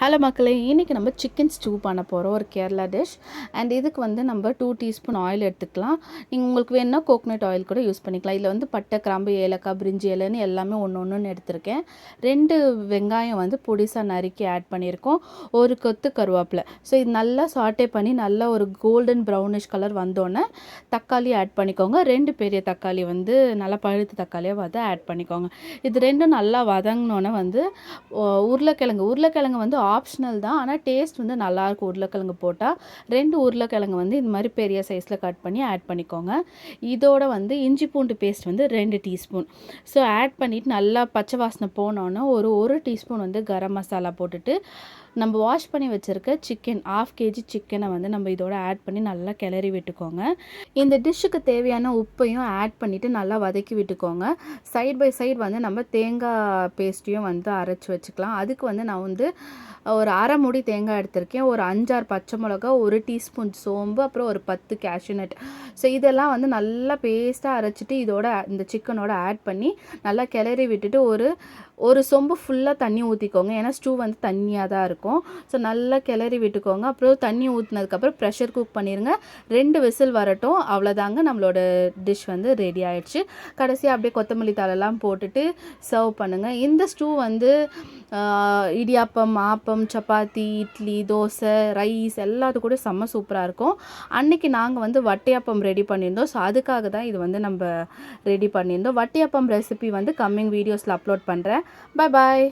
Hello மக்களே, இன்றைக்கி நம்ம சிக்கன் ஸ்டூ பண்ண போகிறோம். ஒரு கேரளா டிஷ். அண்ட் இதுக்கு வந்து நம்ம 2 டீஸ்பூன் ஆயில் எடுத்துக்கலாம். நீங்கள் உங்களுக்கு வேணுன்னா கோகனட் ஆயில் கூட யூஸ் பண்ணிக்கலாம். இதில் வந்து பட்டை, கிராம்பு, ஏலக்காய், பிரிஞ்சி இலைன்னு எல்லாமே ஒன்று எடுத்திருக்கேன். 2 வெங்காயம் வந்து பொடிசாக நறுக்கி ஆட் பண்ணியிருக்கோம். ஒரு கொத்து கருவேப்பிலை. ஸோ இது நல்லா சாட்டே பண்ணி நல்லா ஒரு கோல்டன் ப்ரௌனிஷ் கலர் வந்தோடனே தக்காளி ஆட் பண்ணிக்கோங்க. 2 பெரிய தக்காளி வந்து நல்லா பழுத்த தக்காளியாக வந்து ஆட் பண்ணிக்கோங்க. இது ரெண்டும் நல்லா வதங்கினோன்னே வந்து உருளைக்கிழங்கு வந்து ஆப்ஷனல் தான். ஆனால் டேஸ்ட் வந்து நல்லாயிருக்கும் உருளைக்கிழங்கு போட்டால். 2 உருளைக்கிழங்கு வந்து இந்த மாதிரி பெரிய சைஸில் கட் பண்ணி ஆட் பண்ணிக்கோங்க. இதோட வந்து இஞ்சி பூண்டு பேஸ்ட் வந்து 2 டீஸ்பூன். ஸோ ஆட் பண்ணிவிட்டு நல்லா பச்சை வாசனை போனோன்னே ஒரு டீஸ்பூன் வந்து கரம் மசாலா போட்டுட்டு நம்ம வாஷ் பண்ணி வச்சுருக்க சிக்கன் 1/2 kg சிக்கனை வந்து நம்ம இதோட ஆட் பண்ணி நல்லா கிளறி விட்டுக்கோங்க. இந்த டிஷ்ஷுக்கு தேவையான உப்பையும் ஆட் பண்ணிவிட்டு நல்லா வதக்கி விட்டுக்கோங்க. சைட் பை சைடு வந்து நம்ம தேங்காய் பேஸ்ட்டையும் வந்து அரைச்சி வச்சுக்கலாம். அதுக்கு வந்து நான் வந்து ஒரு அரை மூடி தேங்காய் எடுத்திருக்கேன். ஒரு 5-6 பச்சை மிளகா, 1 டீஸ்பூன் சோம்பு, அப்புறம் ஒரு 10 கேஷ்யூநட். ஸோ இதெல்லாம் வந்து நல்லா பேஸ்ட்டாக அரைச்சிட்டு இதோட இந்த சிக்கனோட ஆட் பண்ணி நல்லா கிளறி விட்டுட்டு ஒரு சொம்பு ஃபுல்லாக தண்ணி ஊற்றிக்கோங்க. ஏன்னா ஸ்டூ வந்து தண்ணியாக தான் இருக்கும். ஸோ நல்லா கிளறி விட்டுக்கோங்க. அப்புறம் தண்ணி ஊற்றினதுக்கப்புறம் ப்ரெஷர் குக் பண்ணிடுங்க. 2 விசில் வரட்டும். அவ்வளோதாங்க, நம்மளோட டிஷ் வந்து ரெடி ஆகிடுச்சு. கடைசியாக அப்படியே கொத்தமல்லி தழைலாம் போட்டுட்டு சர்வ் பண்ணுங்கள். இந்த ஸ்டூ வந்து இடியாப்பம், ஆப்பம், சப்பாத்தி, இட்லி, தோசை, ரைஸ் எல்லாத்து கூட செம்ம சூப்பராக இருக்கும். அன்றைக்கி நாங்கள் வந்து வட்டையாப்பம் ரெடி பண்ணியிருந்தோம். ஸோ அதுக்காக தான் இது வந்து நம்ம ரெடி பண்ணியிருந்தோம். வட்டையாப்பம் ரெசிபி வந்து கம்மிங் வீடியோஸில் அப்லோட் பண்ணுறேன். பாய்.